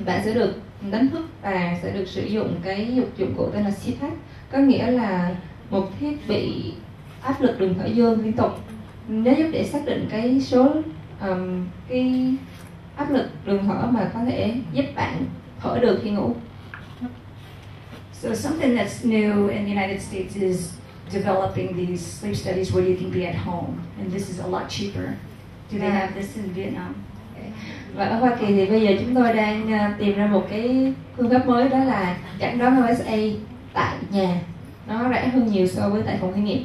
bạn sẽ được đánh thức và sẽ được sử dụng cái dụng cụ tên là CPAP, có nghĩa là một thiết bị áp lực đường thở vô liên tục. Nó giúp để xác định cái số cái áp lực đường thở mà có thể giúp bạn thở được khi ngủ. So something that's new in the United States is developing these sleep studies where you can be at home, and this is a lot cheaper. Do they have this in Vietnam? Và ở Hoa Kỳ thì bây giờ chúng tôi đang tìm ra một cái phương pháp mới, đó là chẩn đoán OSA tại nhà. Nó rẻ hơn nhiều so với tại phòng thí nghiệm.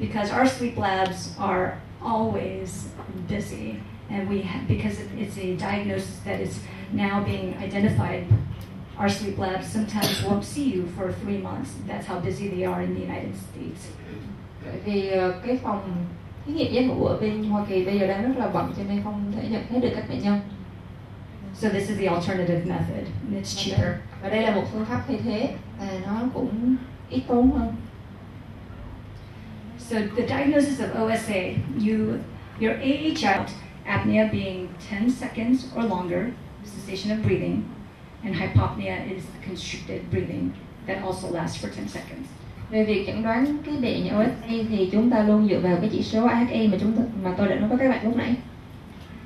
Because our sleep labs are always busy, and because it's a diagnosis that is now being identified, our sleep labs sometimes won't see you for 3 months. That's how busy they are in the United States. Bởi vì cái phòng thí nghiệm giấc ngủ ở bên Hoa Kỳ bây giờ đang rất là bận, cho nên không thể nhận thấy được các bệnh nhân. So this is the alternative method, and it's cheaper. Và đây là một phương pháp thay thế, và nó cũng ít tốn hơn. So the diagnosis of OSA, your AHI, apnea being 10 seconds or longer, cessation of breathing, and hypopnea is constricted breathing that also lasts for 10 seconds. Về việc chẩn đoán cái bệnh OSA thì chúng ta luôn dựa vào cái chỉ số AHI mà tôi đã nói với các bạn lúc nãy.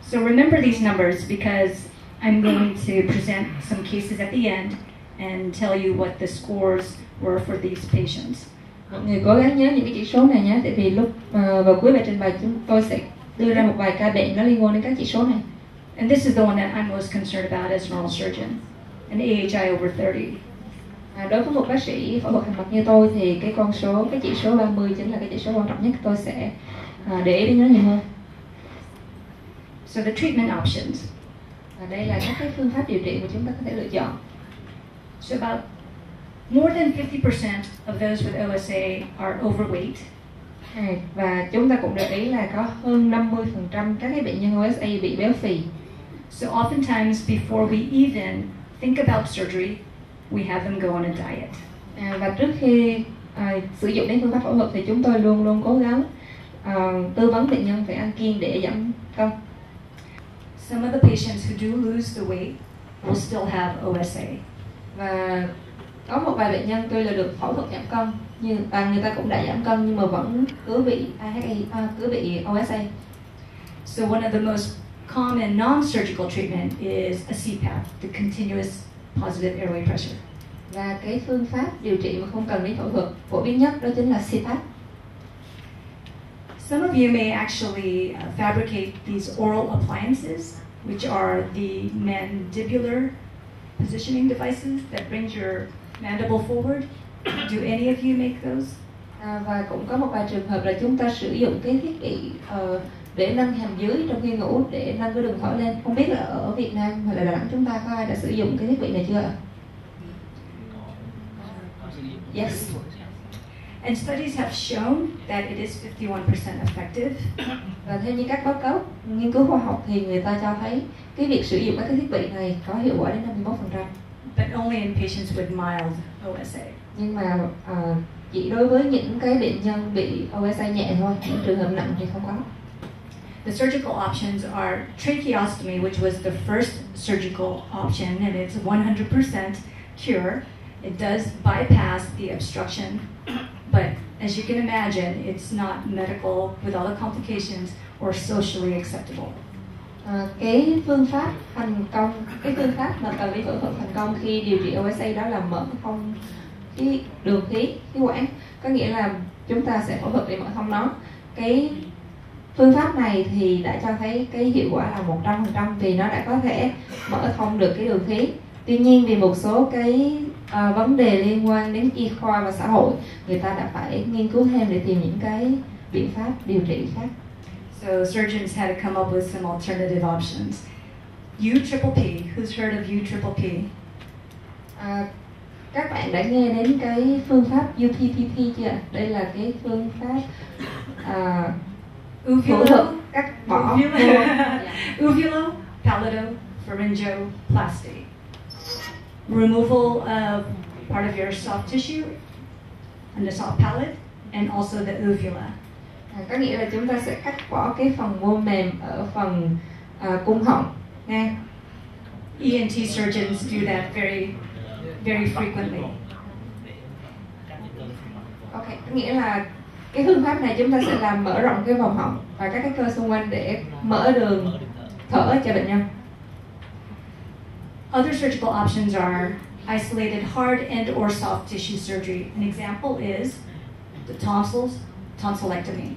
So remember these numbers because I'm going to present some cases at the end and tell you what the scores were for these patients. Mọi người cố gắng nhớ những cái chỉ số này nhé, tại vì lúc vào cuối bài trình bày chúng tôi sẽ đưa ra một vài ca bệnh nó liên quan đến các chỉ số này. And this is the one that I'm most concerned about as a normal surgeon, an AHI over 30. Đối với một bác sĩ phẫu thuật hàm mặt như tôi thì cái chỉ số 30 chính là cái chỉ số quan trọng nhất, tôi sẽ để ý đến nó nhiều hơn. So the treatment options. Và đây là các cái phương pháp điều trị mà chúng ta có thể lựa chọn. So about more than 50% of those with OSA are overweight. Và chúng ta cũng để ý là có hơn 50% các cái bệnh nhân OSA bị béo phì. So oftentimes before we even think about surgery, we have them go on a diet. Và trước khi sử dụng đến phương pháp phẫu thuật thì chúng tôi luôn luôn cố gắng tư vấn bệnh nhân phải ăn kiêng để giảm cân. Some of the patients who do lose the weight will still have OSA. Và có một vài bệnh nhân tuy là được phẫu thuật giảm cân và người ta cũng đã giảm cân nhưng mà vẫn cứ bị OSA. So one of the most common non-surgical treatment is a CPAP, the continuous positive airway pressure. Và cái phương pháp điều trị mà không cần đến phẫu thuật phổ biến nhất đó chính là CPAP. Some of you may actually fabricate these oral appliances, which are the mandibular positioning devices that brings your mandible forward. Do any of you make those? Và cũng có một vài trường hợp là chúng ta sử dụng cái thiết bị để nâng hàm dưới trong khi ngủ để nâng cái đường thở lên. Không biết là ở Việt Nam hoặc là Đà Nẵng chúng ta có ai đã sử dụng cái thiết bị này chưa ạ? Yes. And studies have shown that it is 51% effective. Và theo như các báo cáo nghiên cứu khoa học thì người ta cho thấy cái việc sử dụng các cái thiết bị này có hiệu quả đến 51%. But only in patients with mild OSA. Nhưng mà chỉ đối với những cái bệnh nhân bị OSA nhẹ thôi, những trường hợp nặng thì không có. The surgical options are tracheostomy, which was the first surgical option, and it's 100% cure. It does bypass the obstruction, but as you can imagine, it's not medical with all the complications or socially acceptable. Cái phương pháp mà cần đến phẫu thuật thành công khi điều trị OSA đó là mở thông cái đường khí quản, có nghĩa là chúng ta sẽ phẫu thuật để mở thông nó. Cái phương pháp này thì đã cho thấy cái hiệu quả là 100% vì nó đã có thể mở thông được cái đường khí. Tuy nhiên vì một số cái vấn đề liên quan đến y khoa và xã hội, người ta đã phải nghiên cứu thêm để tìm những cái biện pháp điều trị khác. So surgeons had to come up with some alternative options. U-triple-P, who's heard of U-triple-P? Các bạn đã nghe đến cái phương pháp UPPP chưa? Đây là cái phương pháp phẫu thuật cắt bỏ uvulopalato-pharyngoplasty. Removal of part of your soft tissue and the soft palate, and also the uvula. Có nghĩa là chúng ta sẽ cắt bỏ cái phần mô mềm ở phần cung họng nha. ENT surgeons do that very, very frequently. Ok, nghĩa là cái phương pháp này chúng ta sẽ làm mở rộng cái vòng họng và các cái cơ xung quanh để mở đường thở cho bệnh nhân. Other surgical options are isolated hard and or soft tissue surgery. An example is the tonsillectomy.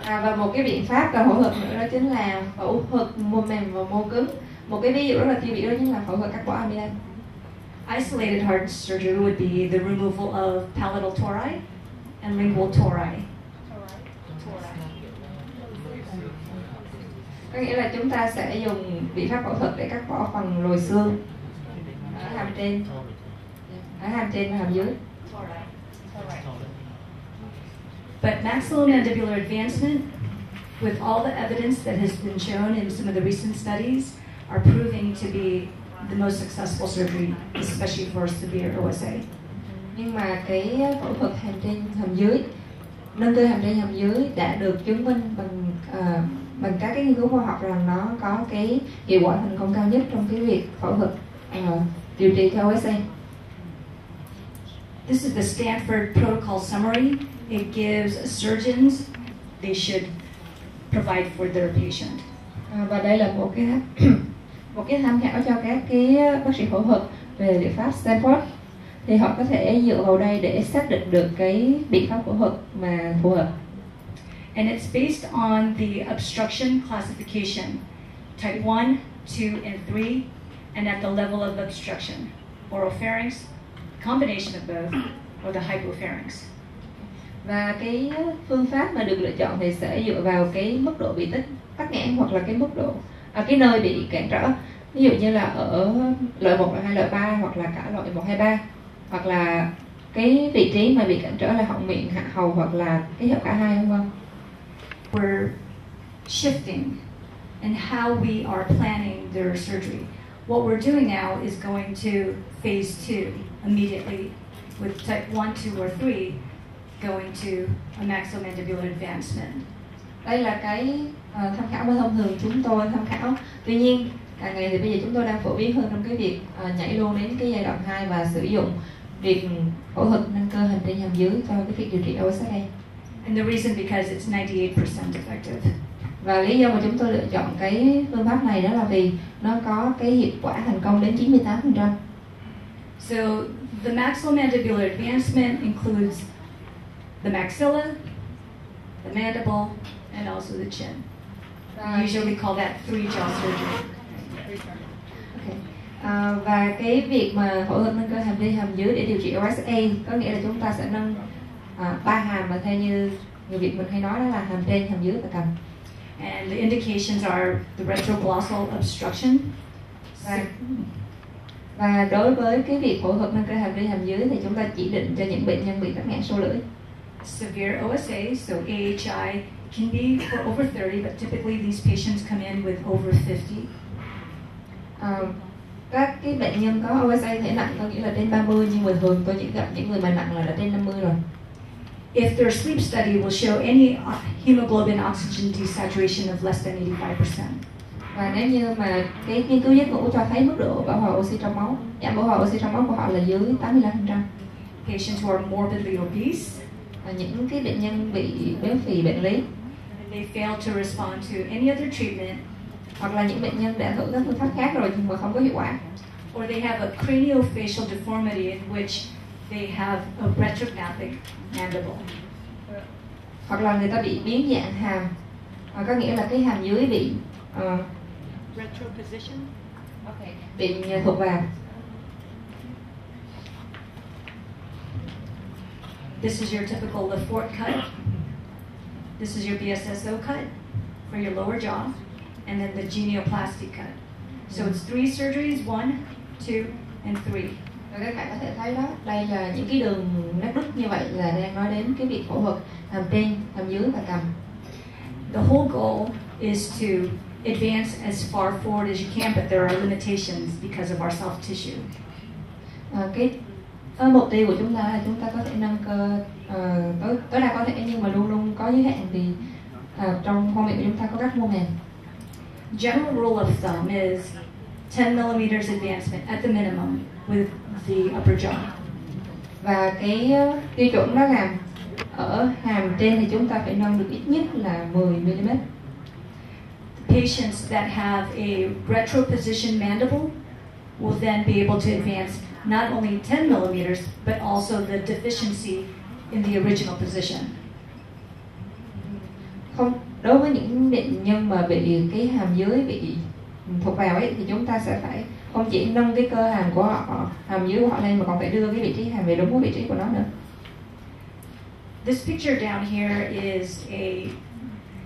Và một cái biện pháp là phẫu thuật nữa đó chính là phẫu thuật mô mềm và mô cứng. Một cái ví dụ rất là tiêu biểu đó chính là phẫu thuật cắt bỏ amidan. Isolated hard surgery would be the removal of palatal tori and lingual tori. Có nghĩa là chúng ta sẽ dùng biện pháp phẫu thuật để cắt bỏ phần lồi xương ở hàm trên và hàm dưới. But maxillomandibular advancement, with all the evidence that has been shown in some of the recent studies, are proving to be the most successful surgery, especially for severe OSA. Nhưng mà cái phẫu thuật hàm trên hàm dưới, nâng cơ hàm trên hàm dưới đã được chứng minh bằng các cái nghiên cứu khoa học rằng nó có cái hiệu quả thành công cao nhất trong cái việc phẫu thuật điều trị cho OSA. This is the Stanford protocol summary. It gives surgeons they should provide for their patient. Và đây là một cái tham khảo cho các cái bác sĩ phẫu thuật về liệu pháp Stanford, thì họ có thể dựa vào đây để xác định được cái biện pháp phẫu thuật mà phù hợp. And it's based on the obstruction classification, type 1, 2, and 3, and at the level of obstruction, oropharynx, combination of both, or the hypopharynx. Và cái phương pháp mà được lựa chọn thì sẽ dựa vào cái mức độ bị tắc nghẽn hoặc là cái mức độ cái nơi bị cản trở. Ví dụ như là ở loại 1, loại 2, loại 3 hoặc là cả loại 1, 2, 3, hoặc là cái vị trí mà bị cản trở là họng miệng, hạ hầu hoặc là cái hậu cả hai, không vâng? We're shifting in how we are planning their surgery. What we're doing now is going to phase 2 immediately with type 1, 2, or 3 going to a maxillomandibular advancement. Đây là cái tham khảo mà thông thường chúng tôi tham khảo. Tuy nhiên, càng ngày thì bây giờ chúng tôi đang phổ biến hơn trong cái việc nhảy luôn đến cái giai đoạn 2 và sử dụng việc phẫu thuật nâng cơ hàm trên hàm dưới cho cái việc điều trị OSA. And the reason because it's 98% effective. Và lý do mà chúng tôi lựa chọn cái phương pháp này đó là vì nó có cái hiệu quả thành công đến 98%. So the maxillomandibular advancement includes the maxilla, the mandible, and also the chin. We usually call that 3-jaw surgery. Okay. Và cái việc mà phẫu thuật nâng cơ hàm trên hàm dưới để điều trị OSA có nghĩa là chúng ta sẽ nâng 3 hàm, mà theo như người Việt mình hay nói đó là hàm trên, hàm dưới và cằm. And the indications are the retroglossal obstruction. Và đối với cái việc phẫu thuật nâng cơ hàm trên hàm dưới thì chúng ta chỉ định cho những bệnh nhân bị tắc nghẽn xô lưỡi. Severe OSA, so AHI can be for over 30, but typically these patients come in with over 50. Các cái bệnh nhân có OSA thể nặng có nghĩa là trên 30, nhưng mà thường tôi chỉ gặp những người mà nặng là đã trên 50 rồi. If their sleep study will show any hemoglobin oxygen desaturation of less than 85%. Và nếu như mà cái nghiên cứu giấc ngủ cho thấy mức độ bão hòa oxy trong máu, giảm bão hòa oxy trong máu của họ là dưới 85%. Patients who are morbidly obese. Những cái bệnh nhân bị béo phì bệnh lý. They fail to respond to any other treatment. Hoặc là những bệnh nhân đã thử các phương pháp khác rồi nhưng mà không có hiệu quả. Or they have a craniofacial deformity in which they have a retrognathic mandible. Hoặc là người ta bị biến dạng hàm, có nghĩa là cái hàm dưới bị retroposition. Okay. Bị thụt vào. This is your typical Lefort cut. This is your BSSO cut for your lower jaw, and then the genioplasty cut. So it's 3 surgeries, 1, 2, and 3. Và các bạn có thể thấy đó, đây là những cái đường nét đứt như vậy là đang nói đến cái việc phẫu thuật hàm trên, hàm dưới và cằm. The whole goal is to advance as far forward as you can, but there are limitations because of our soft tissue. Cái mục tiêu của chúng ta là chúng ta có thể nâng cơ tối đa có thể, nhưng mà luôn luôn có giới hạn vì trong khoang miệng của chúng ta có các mô mềm. General rule of thumb is 10 millimeters advancement at the minimum with the upper jaw. Và cái tiêu chuẩn đó là ở hàm trên thì chúng ta phải nâng được ít nhất là 10 mm. Patients that have a retroposition mandible will then be able to advance not only 10 millimeters but also the deficiency in the original position. Không, đối với những bệnh nhân mà bị cái hàm dưới bị thụt vào ấy thì chúng ta sẽ phải không chỉ nâng cái cơ hàm của họ, hàm dưới của họ lên mà còn phải đưa cái vị trí hàm về đúng cái vị trí của nó nữa. This picture down here is a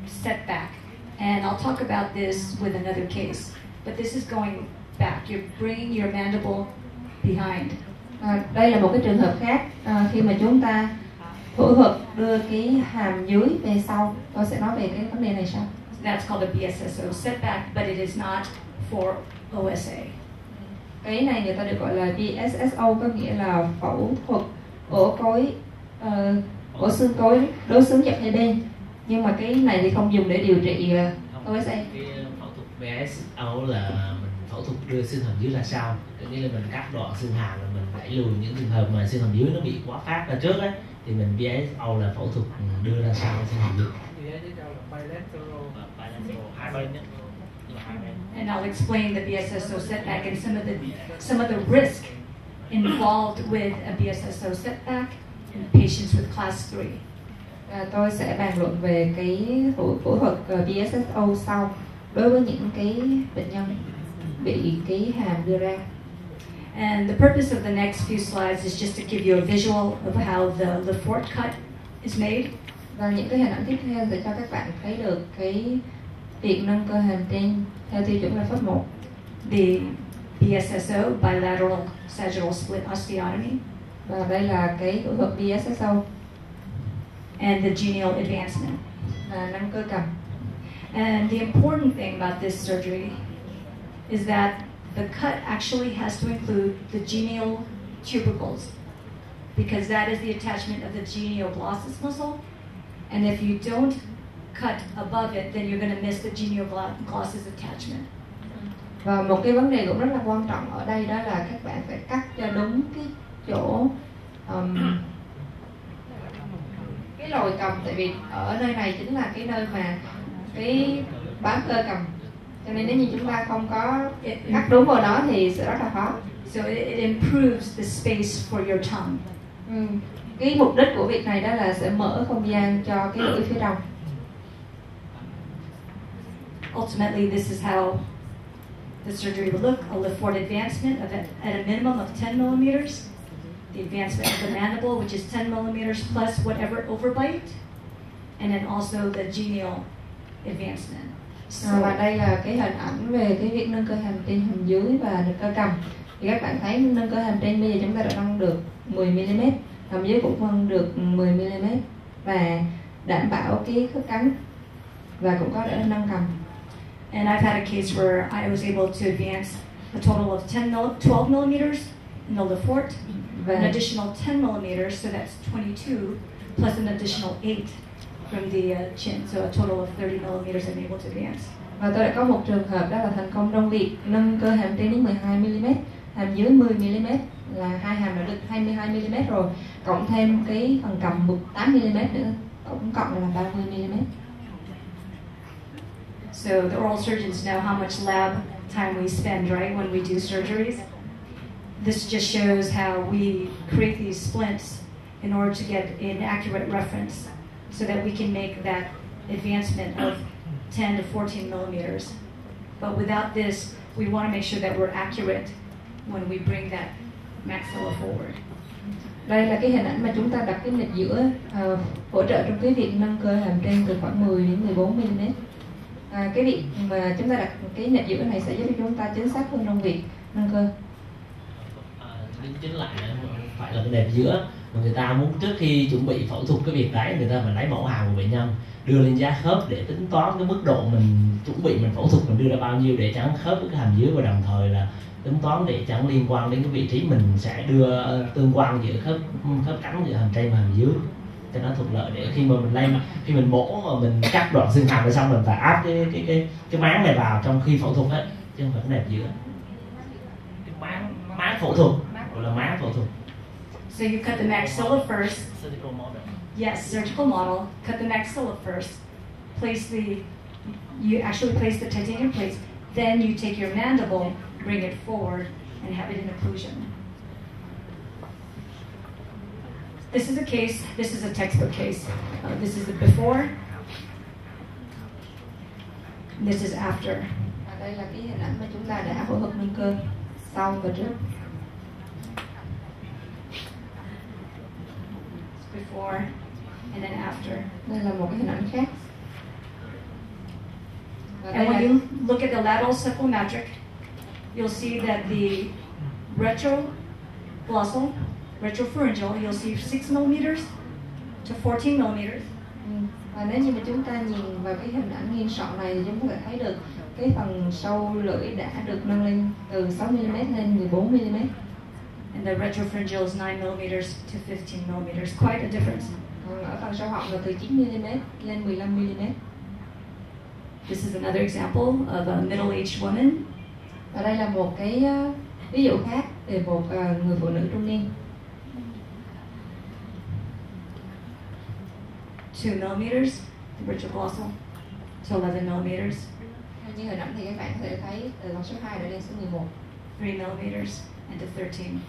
setback, and I'll talk about this with another case. But this is going back. You're bringing your mandible behind. Đây là một cái trường hợp khác khi mà chúng ta phẫu thuật đưa cái hàm dưới về sau. Tôi sẽ nói về cái vấn đề này sau. That's called a BSSO setback, but it is not for OSA. Cái này người ta được gọi là BSSO, có nghĩa là phẫu thuật ổ cối, ổ xương cối đối xứng dọc hai bên. Nhưng mà cái này thì không dùng để điều trị OSA. Cái phẫu thuật BSSO là mình phẫu thuật đưa xương hàm dưới ra sau, có nghĩa là mình cắt đoạn xương hàm rồi mình đẩy lùi những trường hợp mà xương hàm dưới nó bị quá phát ra trước ấy, thì mình BSSO là phẫu thuật đưa ra sau xương hàm dưới. And I'll explain the BSSO setback and some of the risk involved with a BSSO setback in patients with class 3. Tôi sẽ bàn luận về cái phẫu thuật BSSO sau đối với những cái bệnh nhân bị cái hàm đưa ra. And the purpose of the next few slides is just to give you a visual of how the Lefort cut is made. Và những cái hình ảnh tiếp theo sẽ cho các bạn thấy được cái việc nâng cơ hàm trên theo tiêu chuẩn Lefort 1. The BSSO, bilateral sagittal split osteotomy. Và đây là cái phẫu thuật BSSO. And the genial advancement. Và nâng cơ cầm. And the important thing about this surgery is that the cut actually has to include the genial tubercles, because that is the attachment of the genial glossus muscle. And if you don't cut above it, then you're going to miss the genial glossus attachment. Và một cái vấn đề cũng rất là quan trọng ở đây đó là các bạn phải cắt cho đúng cái chỗ cái lồi cầm, tại vì ở nơi này chính là cái nơi mà cái bám cơ cầm, cho nên nếu như chúng ta không có cắt đúng vào đó thì sẽ rất là khó. So it improves the space for your tongue. Cái mục đích của việc này đó là sẽ mở không gian cho cái lưỡi phía trong. Ultimately, this is how the surgery will look: a Lefort advancement at a minimum of 10 millimeters, the advancement of the mandible, which is 10 millimeters plus whatever overbite, and then also the genial advancement. Và đây là cái hình ảnh về cái việc nâng cơ hàm trên hàm dưới và nâng cơ cầm. Thì các bạn thấy nâng cơ hàm trên bây giờ chúng ta đã nâng được 10 mm, hàm dưới cũng nâng được 10 mm và đảm bảo cái khớp cắn và cũng có để nâng cầm. And I've had a case where I was able to advance a total of 12 millimeters in the Lefort, an additional 10 millimeters, so that's 22, plus an additional 8 from the chin, so a total of 30 millimeters I'm able to advance. Và tôi đã có một trường hợp đó là thành công trong việc nâng cơ hàm trên đến 12 mm, hàm dưới 10 mm, là hai hàm đã được 22 mm rồi, cộng thêm cái phần cầm 8 mm nữa, tổng cộng là 30 mm. So the oral surgeons know how much lab time we spend, right, when we do surgeries. This just shows how we create these splints in order to get an accurate reference so that we can make that advancement of 10 to 14 millimeters. But without this, we want to make sure that we're accurate when we bring that maxilla forward. Đây là cái hình ảnh mà chúng ta đặt cái nịch giữa hỗ trợ trong cái việc nâng cơ hàm trên từ khoảng 10 đến 14 mm. Cái việc mà chúng ta đặt cái nịch giữa này sẽ giúp cho chúng ta chính xác hơn trong việc nâng cơ. Chính lại phải là cái nẹp giữa mà người ta muốn trước khi chuẩn bị phẫu thuật cái việc đấy, người ta phải lấy mẫu hàm của bệnh nhân đưa lên giá khớp để tính toán cái mức độ mình chuẩn bị mình phẫu thuật mình đưa ra bao nhiêu để chắn khớp với cái hàm dưới, và đồng thời là tính toán để chắn liên quan đến cái vị trí mình sẽ đưa tương quan giữa khớp cắn giữa hàm trên và hàm dưới, cho nó thuận lợi, để khi mà khi mình mổ mà mình cắt đoạn xương hàm rồi xong mình phải áp cái máng này vào trong khi phẫu thuật ấy, chứ không phải cái nẹp giữa. Cái máng phẫu thuật gọi là máng phẫu thuật. So you cut the maxilla first. Surgical model. Yes, surgical model. Cut the maxilla first. You actually place the titanium plates. Then you take your mandible, bring it forward, and have it in occlusion. This is a case. This is a textbook case. This is the before. This is after. Đây là cái hình ảnh mà chúng ta đã phẫu thuật nâng cơ sau và trước. Before and then after. Đây là một cái hình ảnh khác. And when you look at the lateral cephalometric, you'll see that the retroglossal, retropharyngeal, you'll see 6 millimeters to 14 millimeters. Và nếu như mà chúng ta nhìn vào cái hình ảnh nghiêng sọ này thì chúng ta có thể thấy được cái phần sâu lưỡi đã được nâng lên từ 6 mm lên 14 mm. And the retropharyngeal is 9 millimeters to 15 millimeters, quite a difference. Ở phần sâu họng là từ 9 mm lên 15 mm. This is another example of a middle-aged woman. Và đây là một cái ví dụ khác về một người phụ nữ trung niên. 2 millimeters, the retroglossal, to 11 millimeters. Như hình ảnh thì các bạn có thể thấy từ con số 2 đã lên số 11. 3 millimeters and to 13.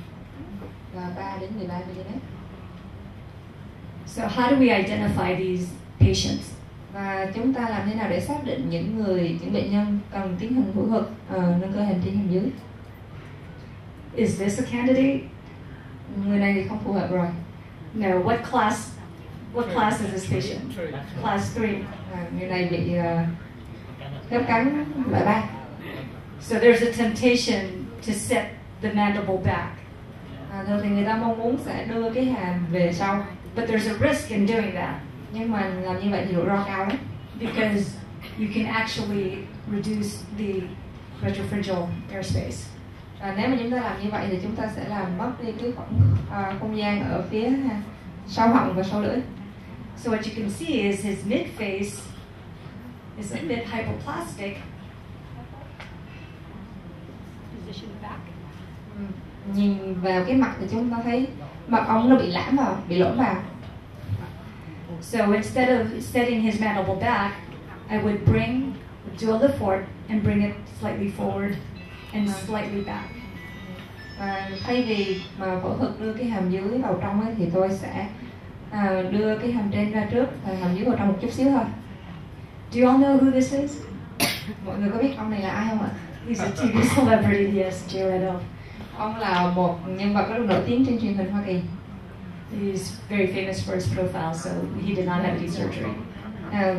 Và 3 đến 13 mm. So how do we identify these patients? Và chúng ta làm thế nào để xác định những bệnh nhân cần tiến hành phẫu thuật nâng cơ hành trên hàm dưới? Is this a candidate? Người này thì không phù hợp rồi. No. What class is this patient? Class 3. Người này bị khớp cắn loại 3. So there's a temptation to set the mandible back. Thường thì người ta mong muốn sẽ đưa cái hàm về sau. But there's a risk in doing that. Nhưng mà làm như vậy thì rủi ro cao lắm. Because you can actually reduce the retropharyngeal airspace. Và nếu mà chúng ta làm như vậy thì chúng ta sẽ làm mất đi cái không gian ở phía sau họng và sau lưỡi. So what you can see is his mid-face is a bit hypoplastic. Position back. Nhìn vào cái mặt thì chúng ta thấy mặt ông nó bị lãm vào, bị lõm vào. So instead of setting his mandible back, I would do a lift forward and bring it slightly forward and slightly back. Và thay vì mà phẫu thuật đưa cái hàm dưới vào trong ấy, thì tôi sẽ đưa cái hàm trên ra trước và hàm dưới vào trong một chút xíu thôi. Do you all know who this is? Mọi người có biết ông này là ai không ạ? He's a TV celebrity, yes, Jay Leno. Ông là một nhân vật rất nổi tiếng trên truyền hình Hoa Kỳ. He's very famous for his profile, so he did not have any surgery.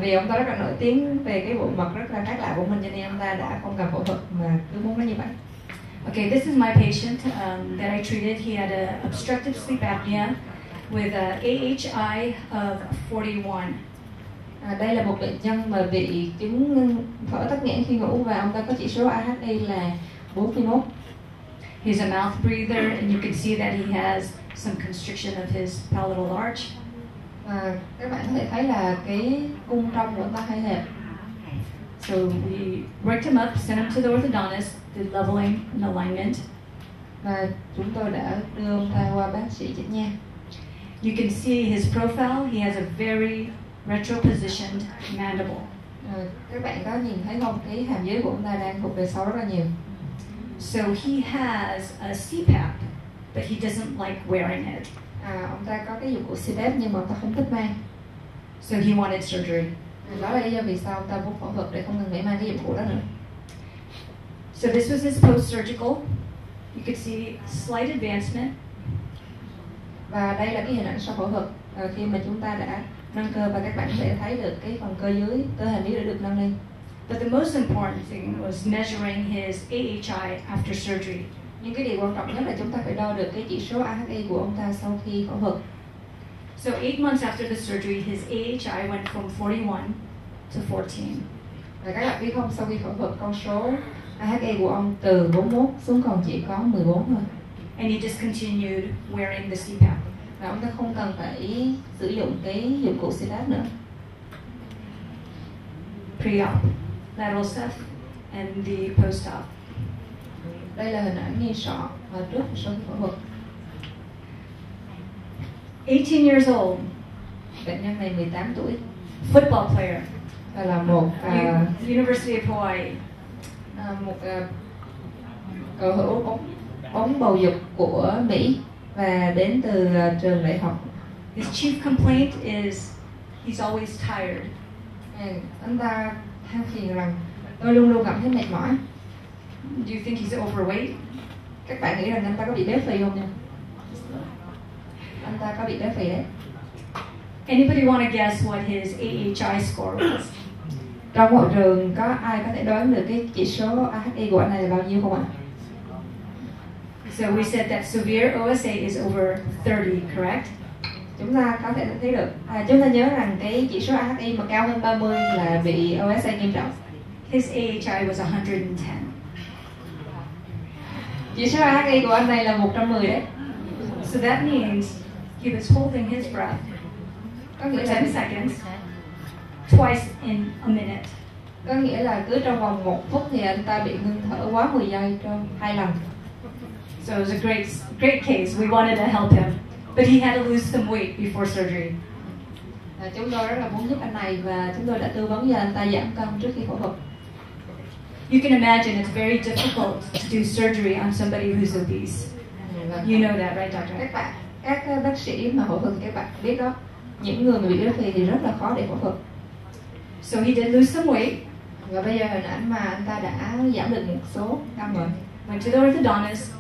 Vì ông ta rất là nổi tiếng về cái bộ mặt rất là khác lạ của mình, cho nên ông ta đã không cần phẫu thuật mà cứ muốn nó như vậy. Okay, this is my patient that I treated. He had a obstructive sleep apnea with a AHI of 41. Đây là một bệnh nhân mà bị chứng thở tắc nghẽn khi ngủ và ông ta có chỉ số AHI là 41. He's a mouth breather, and you can see that he has some constriction of his palatal arch. Các bạn có thể thấy là cái cung trong của ông ta hơi hẹp. So we worked him up, sent him to the orthodontist, did leveling and alignment. Và chúng tôi đã đưa ông ta qua bác sĩ chỉnh nha. You can see his profile. He has a very retro-positioned mandible. Các bạn có nhìn thấy không? Cái hàm dưới của ông ta đang thuộc về sau rất là nhiều. So he has a CPAP, but he doesn't like wearing it. Ông ta có cái dụng cụ CPAP nhưng mà ông ta không thích mang. So he wanted surgery. Đó là lý do vì sao ông ta muốn phẫu thuật để không cần phải mang cái dụng cụ đó nữa. So this was his post-surgical. You could see slight advancement. Và đây là cái hình ảnh sau phẫu thuật khi mà chúng ta đã nâng cơ, và các bạn có thể thấy được cái phần cơ hàm dưới đã được nâng lên. But the most important thing was measuring his AHI after surgery. Nhưng cái điều quan trọng nhất là chúng ta phải đo được cái chỉ số AHI của ông ta sau khi phẫu thuật. So 8 months after the surgery, his AHI went from 41 to 14. Và các bạn biết không, sau khi phẫu thuật con số AHI của ông từ 41 xuống còn chỉ có 14 thôi. And he discontinued wearing the CPAP. và ông ta không cần phải sử dụng cái dụng cụ CPAP nữa. Pre-op, lateral ceph, and the post-op. Đây là hình ảnh ngay sọ và trước và sau khi phẫu thuật. 18 years old, Bệnh nhân này 18 tuổi football player, và là một University of Hawaii. Cầu thủ bóng bầu dục của Mỹ và đến từ trường đại học. His chief complaint is he's always tired. Anh ta than phiền rằng tôi luôn luôn cảm thấy mệt mỏi. Do you think he's overweight? Các bạn nghĩ rằng anh ta có bị béo phì không nha? Anh ta có bị béo phì đấy. Anybody want to guess what his AHI score was? Trong hội trường có ai có thể đoán được cái chỉ số AHI của anh này là bao nhiêu không ạ? So we said that severe OSA is over 30, correct? Chúng ta có thể thấy được, chúng ta nhớ rằng cái chỉ số AHI mà cao hơn 30 là bị OSA nghiêm trọng. His AHI was 110. Chỉ số AHI của anh này là 110 đấy. So that means he was holding his breath Có nghĩa for là 10 seconds, twice in a minute. Có nghĩa là cứ trong vòng 1 phút thì anh ta bị ngưng thở quá 10 giây trong 2 lần. So it was a great case. We wanted to help him, but he had to lose some weight before surgery. Chúng tôi rất là muốn giúp anh này và chúng tôi đã tư vấn cho anh ta giảm cân trước khi phẫu thuật. You can imagine it's very difficult to do surgery on somebody who's obese. You know that, right, doctor? Các bác sĩ mà phẫu thuật thì các bạn biết đó, những người mà bị béo phì thì rất là khó để phẫu thuật. So he did lose some weight. Và bây giờ hình ảnh mà anh ta đã giảm được một số cân rồi. Went to the orthodontist,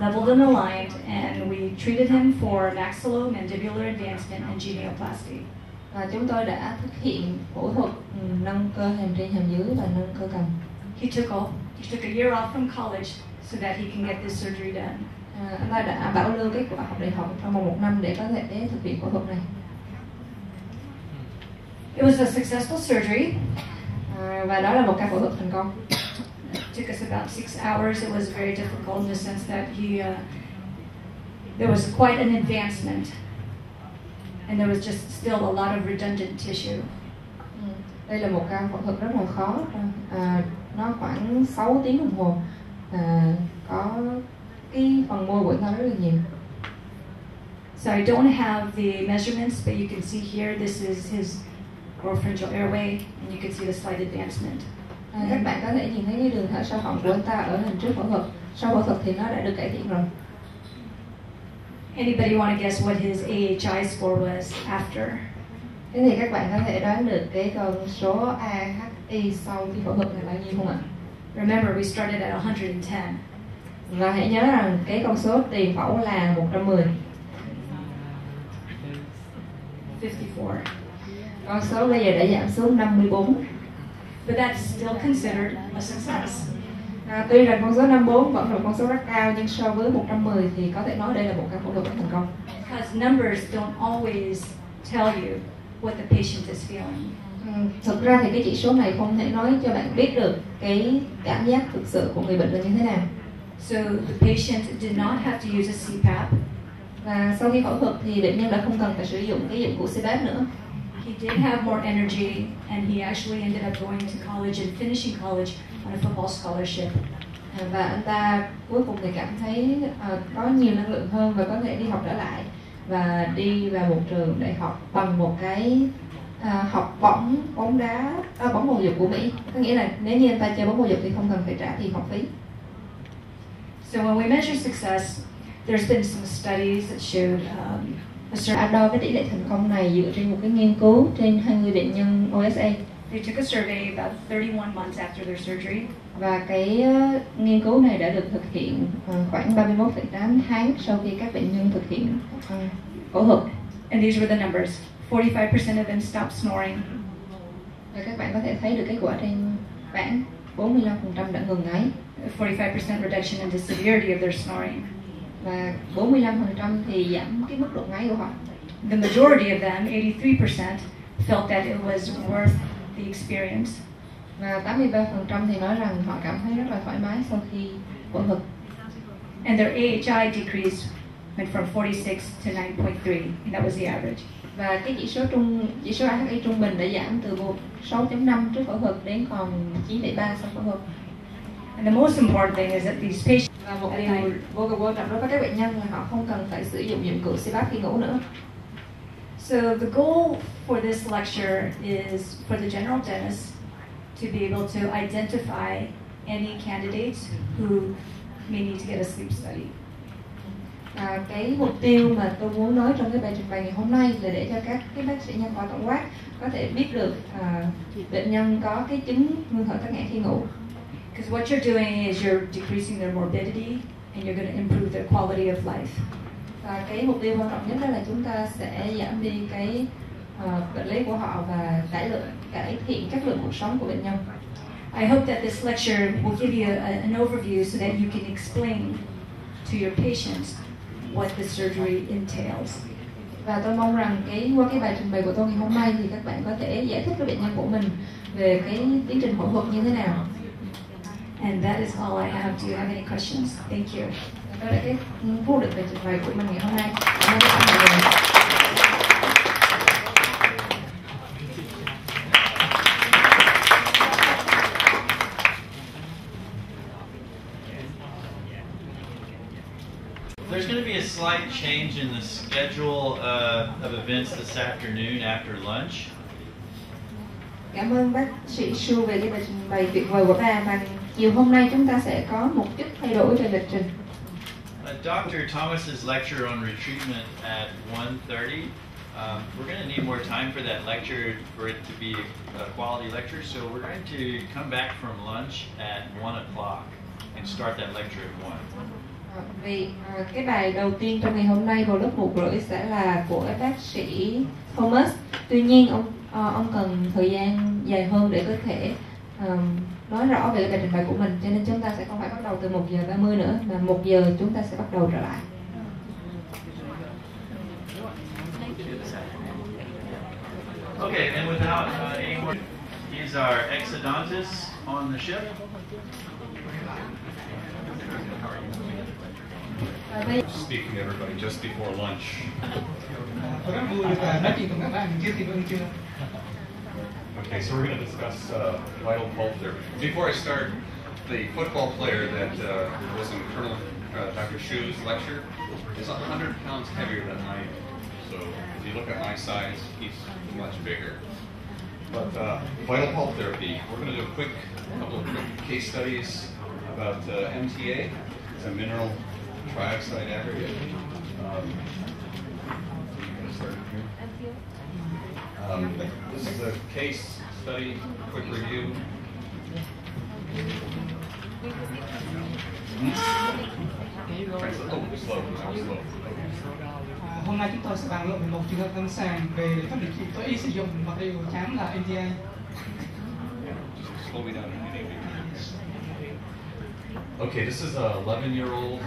leveled and aligned, and we treated him for maxillomandibular advancement and genioplasty. Và chúng tôi đã thực hiện phẫu thuật nâng cơ hàm trên hàm dưới và nâng cơ cầm. He took a year off from college so that he can get this surgery done. Anh ta đã bảo lưu kết quả học đại học trong vòng 1 năm để có thể thực hiện phẫu thuật này. It was a successful surgery. Và đó là một ca phẫu thuật thành công. It took us about 6 hours. It was very difficult in the sense that there was quite an advancement, and there was just still a lot of redundant tissue. Đây là một ca phẫu thuật rất là khó. Nó khoảng 6 tiếng đồng hồ. Có cái phần môi của nó rất là nhiều. So I don't have the measurements, but you can see here this is his oropharyngeal airway, and you can see the slight advancement. Các bạn có thể nhìn thấy cái đường thở sau họng của anh ta ở hình trước phẫu thuật. Sau phẫu thuật thì nó đã được cải thiện rồi. Anybody want to guess what his AHI score was after? Thế thì các bạn có thể đoán được cái con số AHI sau khi phẫu thuật là bao nhiêu không ạ? Remember, we started at 110. Và hãy nhớ rằng cái con số tiền phẫu là 110. 54. Con số bây giờ đã giảm xuống 54. But that's still considered a success. Tuy rằng con số 54 vẫn là một con số rất cao, nhưng so với 110 thì có thể nói đây là một ca phẫu thuật thành công. Because numbers don't always tell you what the patient is feeling. Thực ra thì cái chỉ số này không thể nói cho bạn biết được cái cảm giác thực sự của người bệnh là như thế nào. So the patient did not have to use a CPAP. Và sau khi phẫu thuật thì bệnh nhân đã không cần phải sử dụng cái dụng cụ CPAP nữa. He did have more energy, and he actually ended up going to college and finishing college on a football scholarship. Và anh ta cuối cùng thì cảm thấy có nhiều năng lượng hơn và có thể đi học trở lại và đi vào một trường đại học bằng một cái học bổng bóng bầu dục của Mỹ. Có nghĩa là nếu như anh ta chơi bóng bầu dục thì không cần phải trả tiền học phí. So when we measure success, there's been some studies that showed đo cái tỷ lệ thành công này dựa trên một cái nghiên cứu trên 20 bệnh nhân OSA. They took a survey about 31 months after their surgery. Và cái nghiên cứu này đã được thực hiện khoảng 31,8 tháng sau khi các bệnh nhân thực hiện phẫu thuật. And these were the numbers. 45% of them stopped snoring. Và các bạn có thể thấy được kết quả trên bảng. 45% đã ngừng ngáy. 45% reduction in the severity of their snoring. Và 45% thì giảm cái mức độ ngáy của họ. The majority of them, 83%, felt that it was worth the experience. Và 83% thì nói rằng họ cảm thấy rất là thoải mái sau khi phẫu thuật. And their AHI decreased went from 46 to 9.3, and that was the average. Và cái chỉ số AHI trung bình đã giảm từ 6.5 trước phẫu thuật đến còn 9.3 sau phẫu thuật. And the most important thing is that these patients Và một điều vô cùng quan trọng đối với các bệnh nhân là họ không cần phải sử dụng dụng cụ CPAP khi ngủ nữa. So the goal for this lecture is for the general dentist to be able to identify any candidates who may need to get a sleep study. Cái mục tiêu mà tôi muốn nói trong cái bài trình bày ngày hôm nay là để cho các cái bác sĩ nha khoa tổng quát có thể biết được bệnh nhân có cái chứng ngưng thở tắc nghẽn khi ngủ. Because what you're doing is you're decreasing their morbidity and you're going to improve their quality of life. Và cái mục tiêu quan trọng nhất đó là chúng ta sẽ giảm đi cái bệnh lý của họ và cải thiện chất lượng cuộc sống của bệnh nhân. I hope that this lecture will give you an overview so that you can explain to your patients what the surgery entails. Và tôi mong rằng qua cái bài trình bày của tôi ngày hôm nay thì các bạn có thể giải thích với bệnh nhân của mình về cái tiến trình phẫu thuật như thế nào. And that is all I have. Do you have any questions? Thank you. Đó là cái vô địch bài trình bày của mình ngày hôm nay. Cảm ơn các bạn nhiều. There's going to be a slight change in the schedule of events this afternoon after lunch. Cảm ơn bác sĩ Su về cái bài trình bày tuyệt vời của bà. Và chiều hôm nay chúng ta sẽ có một chút thay đổi về lịch trình. Dr. Thomas's lecture on retreatment at 1:30. We're going to need more time for that lecture for it to be a quality lecture. So we're going to come back from lunch at 1 o'clock and start that lecture at 1. Vì cái bài đầu tiên trong ngày hôm nay vào lúc 1:30 sẽ là của bác sĩ Thomas. Tuy nhiên ông cần thời gian dài hơn để có thể nói rõ về cái bài trình bày của mình, cho nên chúng ta sẽ không phải bắt đầu từ 1:30 nữa, mà 1 giờ chúng ta sẽ bắt đầu trở lại. Okay, and without any more, he's our exodontist on the ship. Speaking to everybody just before lunch. Tôi rất vui được nói chuyện cùng các bạn trước khi bữa trưa. Okay, so we're going to discuss vital pulse therapy. Before I start, the football player that was in Colonel Dr. Shu's lecture is 100 pounds heavier than I am. So if you look at my size, he's much bigger. But vital pulse therapy, we're going to do a couple of quick case studies about MTA. It's a mineral trioxide aggregate. This is a case study, quick review. Slow. Hôm nay chúng tôi sẽ bàn luận về một trường hợp lâm sàng về các điều trị tối ưu sử dụng vật liệu khám là MTA. Slow me down. Okay, this is a 11-year-old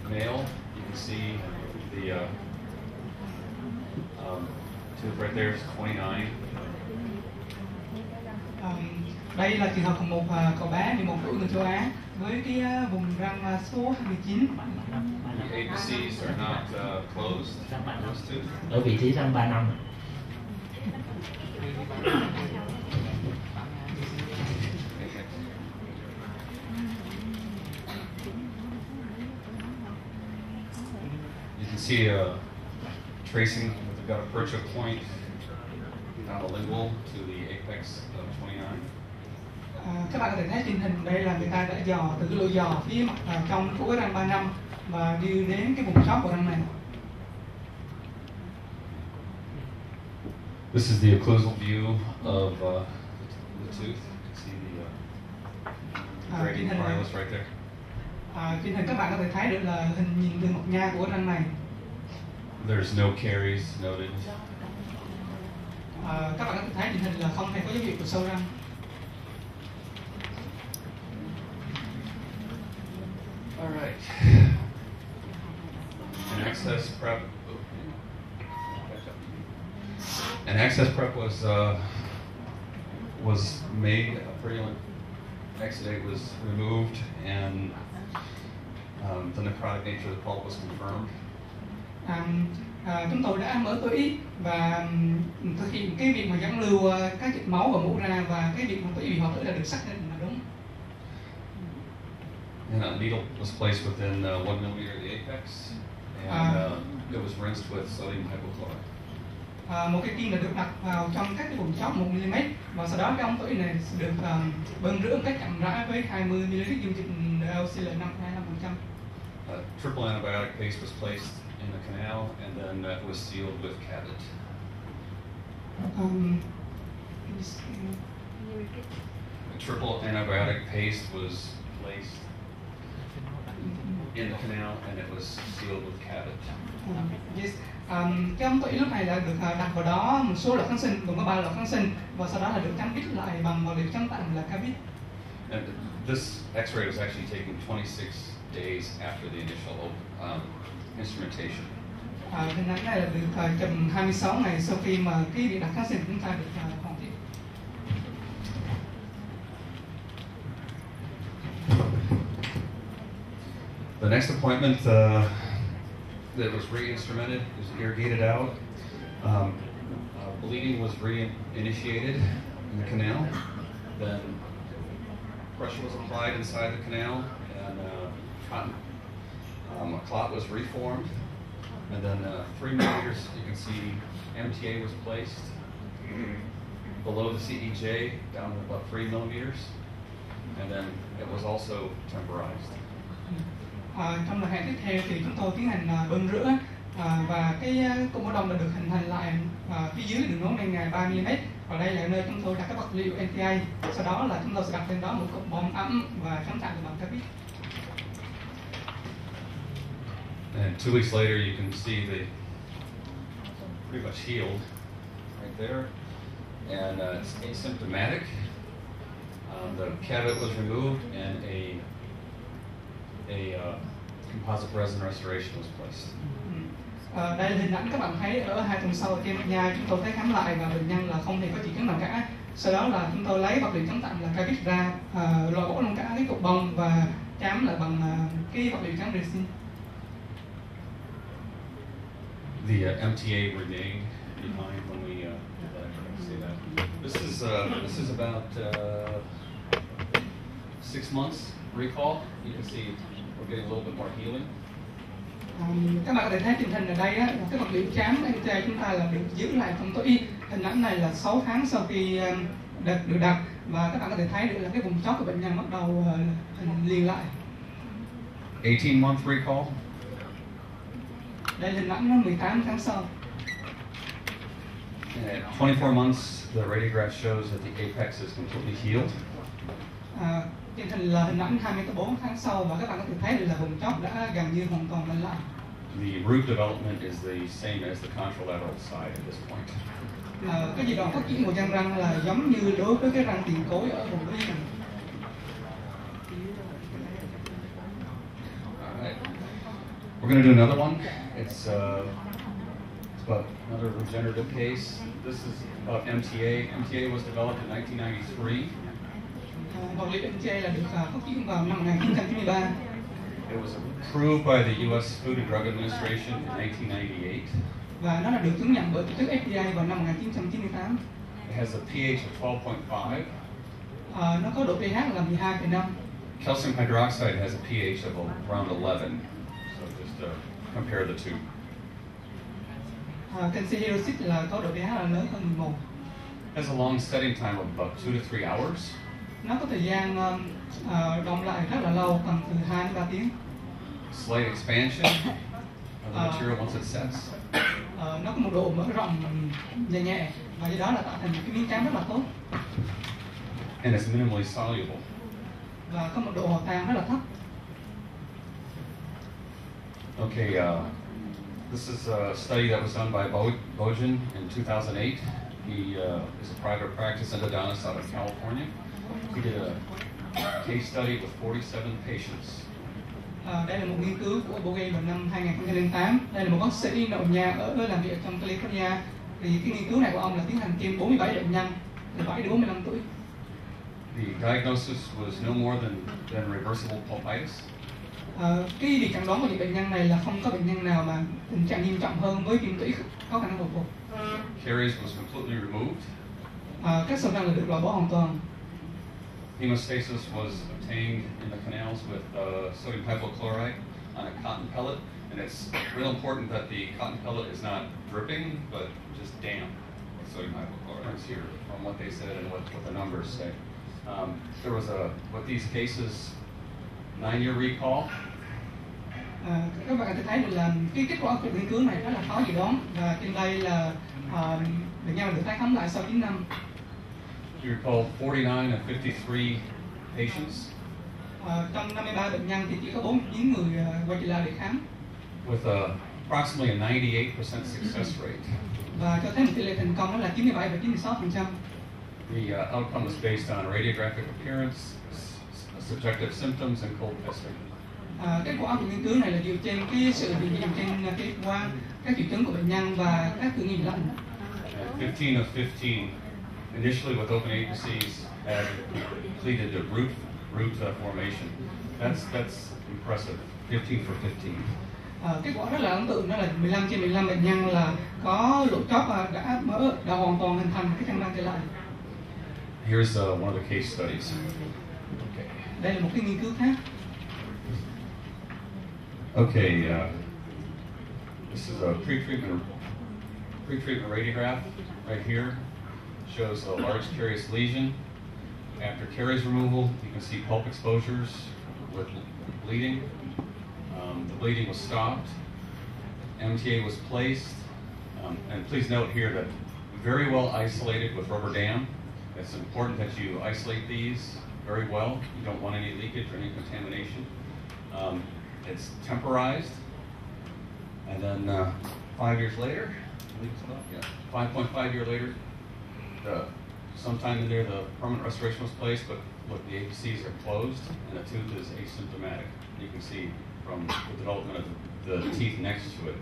male. You can see the tooth right there is 29. Đây là trường hợp của một cậu bé 11 tuổi người châu Á với cái vùng răng số 29. The apices are not closed. Those two. Ở vị trí răng 3 năm. You can see tracing. We've got a Percha point down the lingual to the apex of 29. Các bạn có thể thấy trên hình đây là người ta đã dò từ cái lỗ dò phía mặt trong của cái răng 3 năm và đi đến cái vùng sót của răng này. This is the occlusal view of the tooth. You can see the gradient wireless right there. Trên hình các bạn có thể thấy được là hình nhìn từ mặt nha của răng này. There's no caries noted. Các bạn có thể thấy trên hình là không hề có dấu hiệu của sâu răng. All right. An access prep. An access prep was made. A purulent exudate was removed, and the necrotic nature of the pulp was confirmed. chúng tôi đã mở tối ý và thực hiện cái việc mà dẫn lưu các dịch máu và mũ ra, và cái việc mà tối ý bị hoại tử là được xác định là đúng. And a needle was placed within 1 millimeter of the apex, and it was rinsed with sodium hypochlorite. Một cái kim là được đặt vào trong các cái vùng chóp 1 mm, và sau đó cái ống tối này được bơm rửa một cách chậm rãi với 20 ml dung dịch DOCL 5,25%. Triple antibiotic paste was placed in the canal, and then that was sealed with Cabot. A triple antibiotic paste was placed in the canal, and it was sealed with Cabot. Yes. Cái ống tối lúc này là được đặt vào đó một số loại kháng sinh, gồm có 3 loại kháng sinh, và sau đó là được chấm bít lại bằng vật liệu chống tạm là Cabot. And this X-ray was actually taken 26 days after the initial instrumentation. Hình ảnh này là được chụp 26 ngày sau khi mà cái việc đặt kháng sinh chúng ta được hoàn thiện. The next appointment that was re-instrumented was irrigated out. Bleeding was reinitiated in the canal. Then pressure was applied inside the canal, and a clot was reformed. And then 3 millimeters, you can see MTA was placed below the CEJ down to about 3 millimeters. And then it was also temporized. Trong lần tiếp theo thì chúng tôi tiến hành bơm rửa và cái cục máu đông đã được hình thành lại phía dưới đường nối men dài 3 mm, và đây là nơi chúng tôi đặt các vật liệu NTA. Sau đó là chúng tôi sẽ đặt lên đó một cục bom ấm và chống chặn bằng Cabot. And 2 weeks later, you can see they pretty much healed right there, and it's asymptomatic. The Cabot was removed, and a composite resin restoration was placed. Đây là hình ảnh các bạn thấy ở 2 tuần sau trên nha, chúng tôi thấy khám lại và bệnh nhân là không hề có triệu chứng nào cả. Sau đó là chúng tôi lấy vật liệu chống tạm là Cabot ra, loại bỏ luôn cả cái cục bông và chám lại bằng cái vật liệu chám resin. The MTA remained behind when we say that. This is about 6 months recall. You can see we're getting a little bit more healing. Các bạn có thể thấy trên hình ở đây á, là cái vật liệu chám MTA chúng ta là được giữ lại trong tối y. Hình ảnh này là 6 tháng sau khi được đặt, và các bạn có thể thấy được là cái vùng chóp của bệnh nhân bắt đầu liền lại. 18-month recall. Đây là hình ảnh 18 tháng sau. At 24 months, the radiograph shows that the apex is completely healed. Trên hình là hình ảnh 24 tháng sau, và các bạn có thể thấy được là vùng chóp đã gần như hoàn toàn lành lại. The root development is the same as the contralateral side at this point. Cái giai đoạn phát triển của răng răng là giống như đối với cái răng tiền cối ở vùng lưng. We're going to do another one. It's about another regenerative case. This is about MTA. MTA was developed in 1993. Vật liệu MTA là được phát triển vào năm 1993. It was approved by the U.S. Food and Drug Administration in 1998. Và nó là được chứng nhận bởi tổ chức FDA vào năm 1998. It has a pH of 12.5. Nó có độ pH là 12,5. Calcium hydroxide has a pH of around 11. So just compare the two. Canxi hydroxide là có độ pH là lớn hơn 11. It has a long setting time of about 2 to 3 hours. Nó có thời gian đông lại rất là lâu, tầm từ 2 đến 3 tiếng. Slight expansion of the material once it sets. Nó có một độ mở rộng nhẹ nhẹ, và do đó là tạo thành một cái miếng trắng rất là tốt. And it's minimally soluble. Và có một độ hòa tan rất là thấp. Okay, this is a study that was done by Bojan in 2008. He is a private practice endodontist out of California. He did a case study with 47 patients. Đây là một nghiên cứu của Bogan vào năm 2008. Đây là một bác sĩ nội nha ở làm việc trong California. Thì cái nghiên cứu này của ông là tiến hành trên 47 bệnh nhân từ 7 đến 45 tuổi. The diagnosis was no more than reversible pulpitis. Cái việc chẩn đoán của những bệnh nhân này là không có bệnh nhân nào mà tình trạng nghiêm trọng hơn với viêm tủy có khả năng hồi phục. Caries was completely removed. Các sâu răng là được loại bỏ hoàn toàn. Hemostasis was obtained in the canals with sodium hypochlorite on a cotton pellet, and it's real important that the cotton pellet is not dripping, but just damp with sodium hypochlorite here, from what they said and what the numbers say. There was with these cases, 9-year recall. Các bạn có thể thấy được là cái kết quả của nghiên cứu này rất là khó dự đoán, và trên đây là bệnh nhân được tái khám lại sau 9 năm. You recall 49 of 53 patients. Trong 53 bệnh nhân thì chỉ có 49 người quay trở lại để khám. With approximately a 98% success rate. Và cho thấy một tỷ lệ thành công đó là 97 và 96%. The outcome was based on radiographic appearance, subjective symptoms, and cold testing. Kết quả của nghiên cứu này là dựa trên cái sự nhận diện trên cái quan các triệu chứng của bệnh nhân và các thử nghiệm lạnh. 15 of 15 initially with open apices had completed the root formation. That's impressive. 15 for 15. Kết quả rất là ấn tượng, đó là 15 trên 15 bệnh nhân là có lỗ chóp và đã hoàn toàn hình thành cái răng nanh trở lại. Here's one of the case studies. Okay. Đây là một cái nghiên cứu khác. Okay, this is a pre-treatment radiograph right here. Shows a large carious lesion. After caries removal, you can see pulp exposures with bleeding. The bleeding was stopped. MTA was placed. And please note here that very well isolated with rubber dam. It's important that you isolate these very well. You don't want any leakage or any contamination. It's temporized, and then 5 years later, 5.5 years later, sometime in there the permanent restoration was placed, but look, the apices are closed and the tooth is asymptomatic. You can see from the development of the teeth next to it.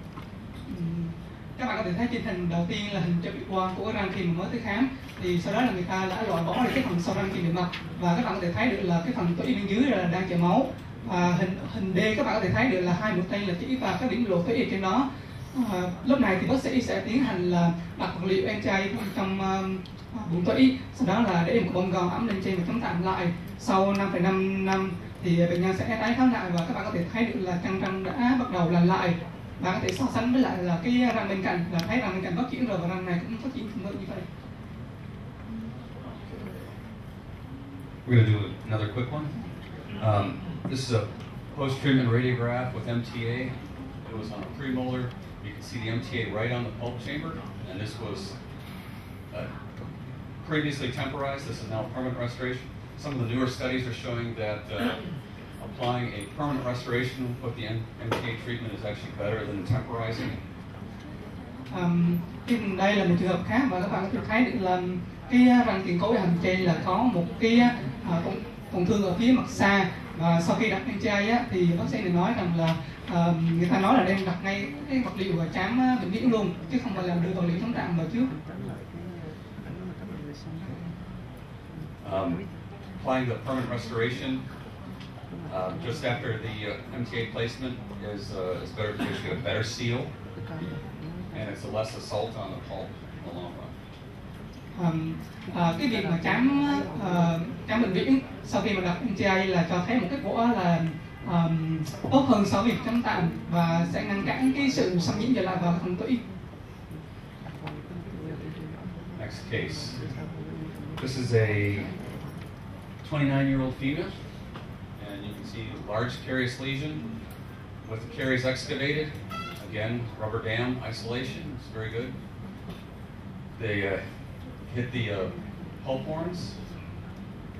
Các bạn có thể thấy trên hình đầu tiên là hình chụp X-quang của răng khi mới tới khám, thì sau đó là người ta đã loại bỏ được cái phần sau răng trên bề mặt, và các bạn có thể thấy được là cái phần tủy bên dưới là đang chảy máu. Hình D các bạn có thể thấy được là 2 mũi tên là chỉ và các điểm lộ tủy ở trên đó. Lúc này thì bác sĩ sẽ tiến hành là đặt vật liệu NTI trong bụng tủy, sau đó là để một bông gòn ấm lên trên và chống tạm lại. Sau 5,5 năm thì bệnh nhân sẽ tái khám lại, và các bạn có thể thấy được là chân răng đã bắt đầu lành lại. Bạn có thể so sánh với lại là cái răng bên cạnh, là thấy răng bên cạnh phát triển rồi và răng này cũng phát triển tương tự như vậy. We're going to do another quick one. This is a post-treatment radiograph with MTA. It was on a premolar. You can see the MTA right on the pulp chamber, and this was previously temporized. This is now permanent restoration. Some of the newer studies are showing that applying a permanent restoration with the MTA treatment is actually better than temporizing. Đây là một trường hợp khác, và các bạn có thể thấy được là cái răng tiền cối hàm trên là có một cái tổn thương ở phía mặt xa, và sau khi đặt MTA thì bác sĩ này nói rằng là người ta nói là nên đặt ngay cái vật liệu và chám vĩnh viễn luôn, chứ không phải là đưa vật liệu chống tạm vào trước. Applying the permanent restoration just after the MTA placement is better because you get a better seal, and it's a less assault on the pulp in the long run. Cái việc mà chám vĩnh viễn sau khi mà đặt MTA là cho thấy một kết quả là tốt hơn so với việc chám tạm, và sẽ ngăn cản cái sự xâm nhiễm trở lại vào phần tủy. Next case. This is a 29-year-old female, and you can see large carious lesion with the caries excavated. Again, rubber dam isolation is very good. They hit the pulp horns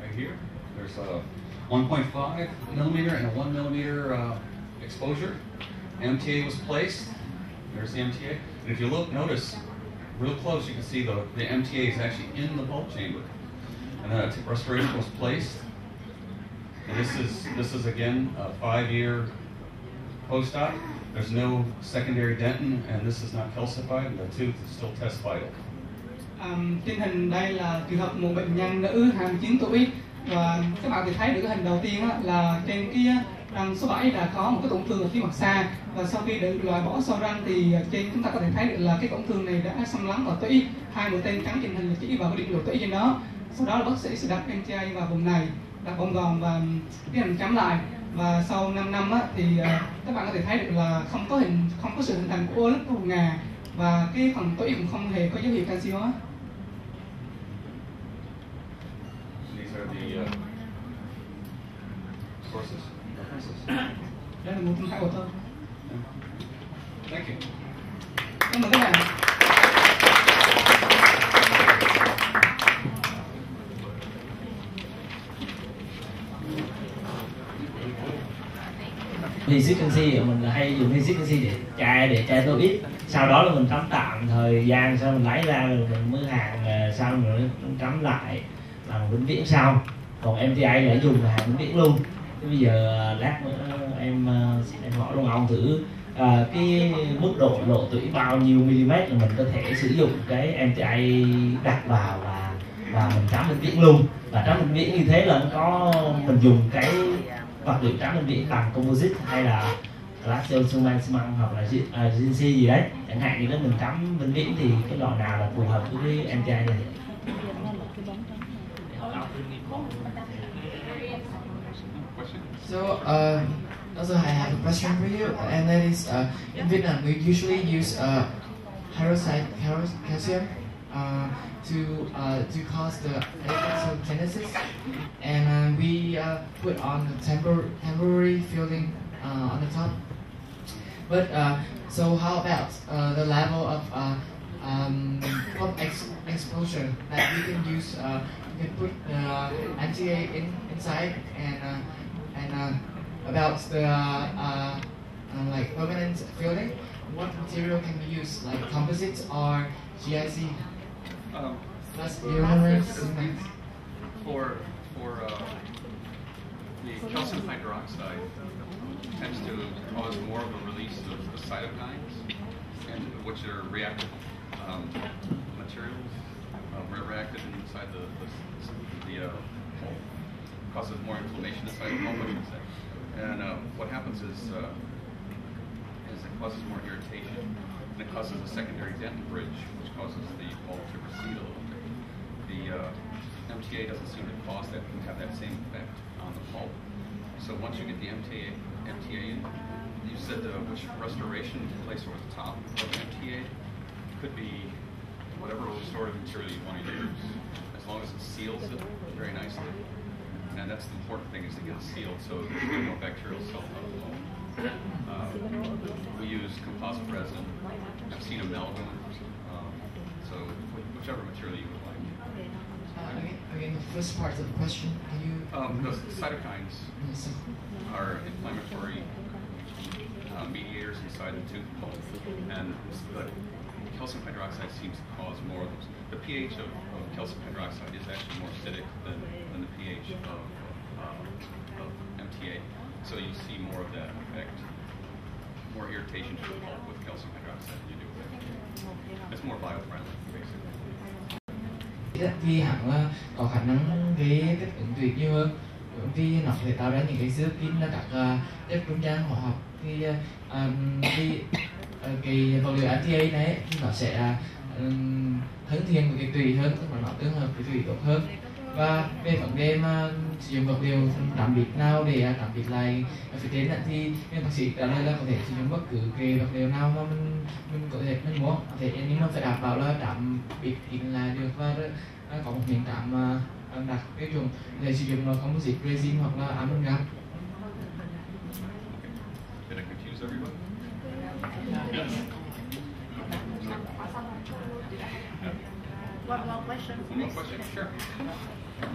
right here. There's a 1.5 millimeter and a 1 millimeter exposure. MTA was placed. There's the MTA. And if you notice real close, you can see the MTA is actually in the pulp chamber. And then a restoration was placed. And this is again a 5-year post-op. There's no secondary dentin, and this is not calcified, and the tooth still tests vital. Trên hình đây là trường hợp một bệnh nhân nữ 29 tuổi, và các bạn có thể thấy được cái hình đầu tiên là trên cái rằng số 7 đã có một cái tổn thương ở phía mặt xa, và sau khi được loại bỏ sau răng thì trên chúng ta có thể thấy được là cái tổn thương này đã xâm lấn vào tủy. Hai mũi tên cắm trên hình là chỉ vào cái điểm lộ tủy trên đó. Sau đó là bác sĩ sẽ đặt MTA vào vùng này, đặt bông gòn và tiến hành cắm lại. Và sau 5 năm á, thì các bạn có thể thấy được là không có sự hình thành của ô lít của vùng ngà, và cái phần tủy cũng không hề có dấu hiệu canxi hóa. These are the sources, references. Đây là nguồn tham khảo của tôi. Thank you. Cảm ơn các bạn. Hesitancy mình hay dùng hesitancy để tra tô ít, sau đó là mình cắm tạm thời gian, sau mình lấy ra rồi mình mới hàng, sau mình cắm lại bằng vĩnh viễn sau. Còn MTA là dùng là hàng vĩnh viễn luôn. Thế bây giờ lát nữa em hỏi luôn ông thử cái mức độ lộ tủy bao nhiêu mm là mình có thể sử dụng cái MTA đặt vào và mình cắm vĩnh viễn luôn. Và cắm vĩnh viễn như thế là có mình dùng cái vật liệu trắng vĩnh viễn bằng composite hay là glass xi măng hoặc là GNC gì đấy, chẳng hạn như đó mình cắm vĩnh viễn thì cái loại nào là phù hợp với cái MTA này? So also I have a question for you, and that is in Vietnam we usually use hydroxide calcium to cause the electrogenesis, and we put on the temporary filling on the top. But so how about the level of pump exposure that we can use? You can put MTA inside, and about the like permanent filling. What material can we use, like composites or GIC? For the calcium hydroxide tends to cause more of a release of the cytokines, and which are reactive materials, reactive inside the pulp, causes more inflammation inside the pulp, I should say. And what happens is it causes more irritation, and it causes a secondary dentin bridge, which causes the pulp to recede a little bit. The MTA doesn't seem to cause that, can have that same effect on the pulp. So once you get the MTA in, you said which restoration to place over the top of the MTA could be whatever restorative material you want to use, as long as it seals it very nicely. And that's the important thing, is to get it sealed so there's no bacterial cell outflow. We use composite resin. I've seen amalgam. So whichever material you would like. Again, the first part of the question, can you? Because cytokines are inflammatory mediators inside the tooth pulp, and the calcium hydroxide seems to cause more of those. The pH of calcium hydroxide is actually more acidic than the pH of MTA, so you see more of that effect, more irritation to the pulp with calcium hydroxide than you do with MTA. It's more biofriendly, basically. Vì hẳn có khả năng gây kích ứng tủy nhiều hơn, vì nó có thể tạo ra những cái cytokine là các chất trung gian hóa học. Thì cái vật liệu MTA này thì nó sẽ thân thiện với cái tủy hơn, tức là nó tương hợp với tủy tốt hơn. Và về vấn đề mà sử dụng vật liệu tạm biệt nào để tạm biệt lại phía trên thì bác sĩ trả lời là có thể sử dụng bất cứ cái vật liệu nào mà mình có thể mình muốn, có thể nhưng mà phải đảm bảo là tạm biệt kín là được, và có một miếng tạm đặt cái dùng để sử dụng là composite resin hoặc là amalgam. Did I confuse everybody? One more question. One more question, sure.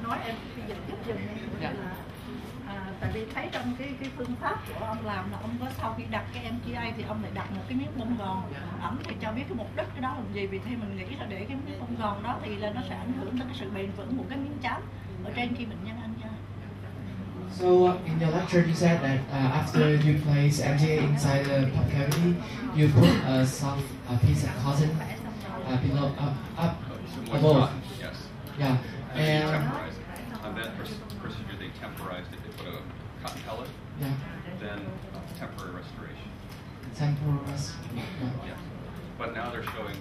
Nói em bây giờ giúp dùm em là tại vì thấy trong cái phương pháp của ông làm là ông có sau khi đặt cái MTA thì ông lại đặt một cái miếng bông gòn ẩm, thì cho biết cái mục đích cái đó làm gì, vì theo mình nghĩ là để cái miếng bông gòn đó thì là nó sẽ ảnh hưởng tới cái sự bền vững của cái miếng chám ở trên khi bệnh nhân ăn chay. So in your lecture you said that after you place MTA inside the pulp cavity, you put a soft piece of cotton below up above. Yes. Yeah. They And temporize it. On that procedure, they temporized it. They put a cotton pellet. yeah. then temporary restoration. Temporal restoration. Yes. But now they're showing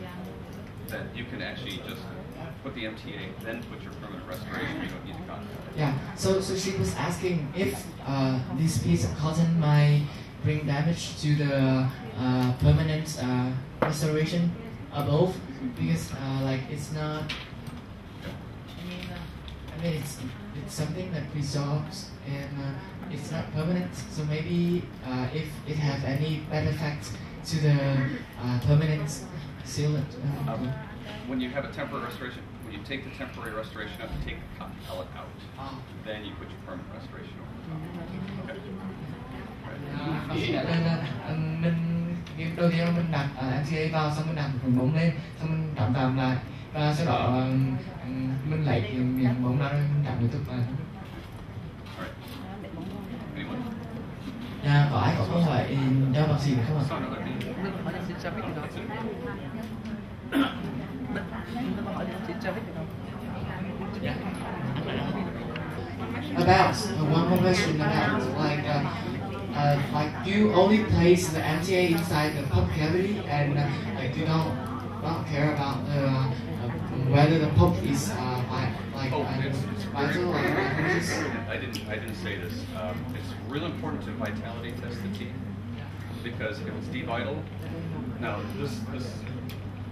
that you can actually just put the MTA, then put your permanent restoration. You don't need the contract. Yeah. So she was asking if this piece of cotton might bring damage to the permanent restoration above, because like it's not. I mean it's something that resolves and it's not permanent. So maybe if it have any bad effect to the permanent sealant. When you have a temporary restoration, when you take the temporary restoration out, you take the cotton pellet out. Then you put your permanent restoration over the top. Okay. Nên là mình đầu tiên mình đặt MTA vào, xong mình đặt miếng bóng lên, xong mình đóng tạm lại, và sau đó mình lấy miếng bóng ra rồi mình đặt tiếp tục vào. Dạ, có ai có câu hỏi cho bác sĩ không ạ? About one more question about like you only place the MTA inside the pump cavity and like you don't care about whether the pump is vital or I didn't say this. It's real important to vitality test the teeth, because if it's devital, now this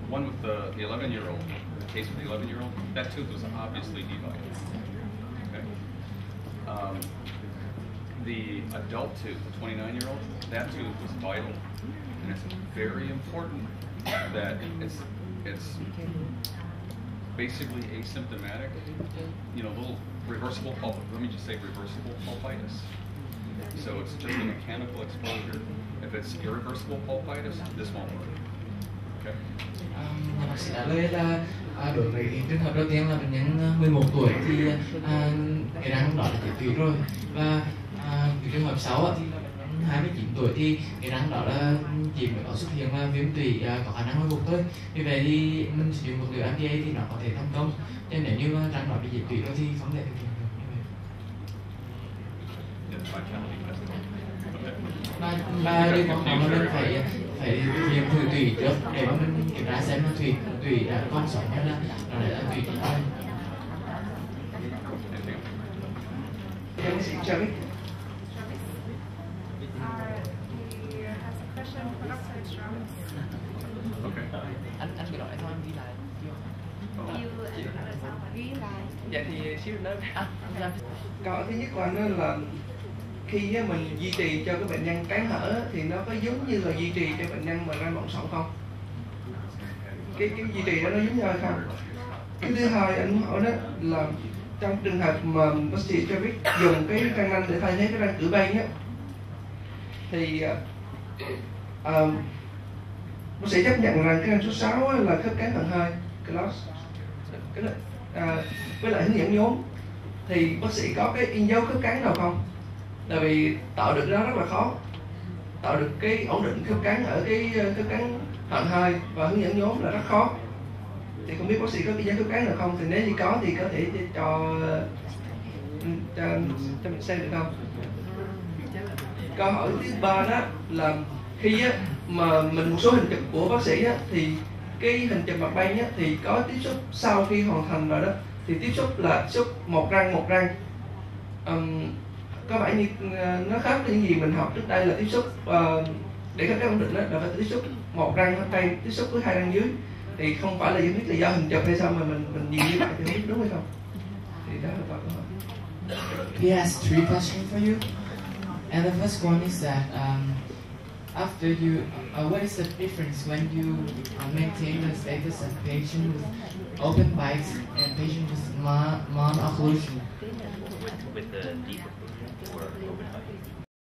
one with the 11-year-old, the case with the 11-year-old, that tooth was obviously devital. Okay. The adult tooth, the 29-year-old, that tooth was vital, and it's very important that it's basically asymptomatic, little reversible pulp. Let me just say reversible pulpitis. So it's just a mechanical exposure. If it's irreversible pulpitis, this won't work. Okay. Bác sĩ trả lời là đối với trường hợp đầu tiên là bệnh nhân 11 tuổi thì cái răng đó là chết tủy rồi, và cái trường hợp sau thì 29 tuổi thì cái răng đó là chỉ mới có xuất hiện là viêm tủy có khả năng hồi phục thôi. Vì vậy thì mình sử dụng một liều MTA thì nó có thể thành công. Nên nếu như răng đó bị diệt tủy rồi thì không thể thực hiện được như vậy. Và điều quan trọng là mình phải thực hiện thử tủy trước để mà mình kiểm tra xem là tủy đã còn sống hay là nó đã tủy chết rồi. Anh gửi lại thôi, anh ghi lại. Dạ thì xíu nữa. Câu thứ nhất của anh là khi mình duy trì cho cái bệnh nhân cắn hở thì nó có giống như là duy trì cho bệnh nhân mà răng lộn xộn không? Cái duy trì đó nó giống nhau hay không? Cái thứ hai anh hỏi đó là trong trường hợp mà bác sĩ cho biết dùng cái răng nanh để thay thế cái răng cửa bên á, thì bác sĩ chấp nhận rằng cái răng số 6 là khớp cắn tầng 2, với lại hướng dẫn nhốn, thì bác sĩ có cái in dấu khớp cắn nào không? Tại vì tạo được nó rất là khó, tạo được cái ổn định khớp cắn ở cái khớp cắn tầng 2 và hướng dẫn nhốn là rất khó. Thì không biết bác sĩ có cái dấu khớp cắn nào không? Thì nếu như có thì có thể cho mình xem được không? Câu hỏi thứ ba đó là khi á, mà mình một số hình chụp của bác sĩ á, thì cái hình chụp mặt bên á, thì có tiếp xúc sau khi hoàn thành rồi đó, thì tiếp xúc là tiếp xúc một răng. Có vẻ như nó khác với những gì mình học trước đây là tiếp xúc để có cái ổn định đó là phải tiếp xúc một răng ở đây tiếp xúc với 2 răng dưới, thì không phải là giải thích là do hình chụp hay sao mà mình nhìn như vậy thì không đúng hay không? Thì đó là câu hỏi. He has 3 questions for you, and the first one is that after you, what is the difference when you maintain the status of patient with open bites and patient with non-occlusion? With the deep or open bite?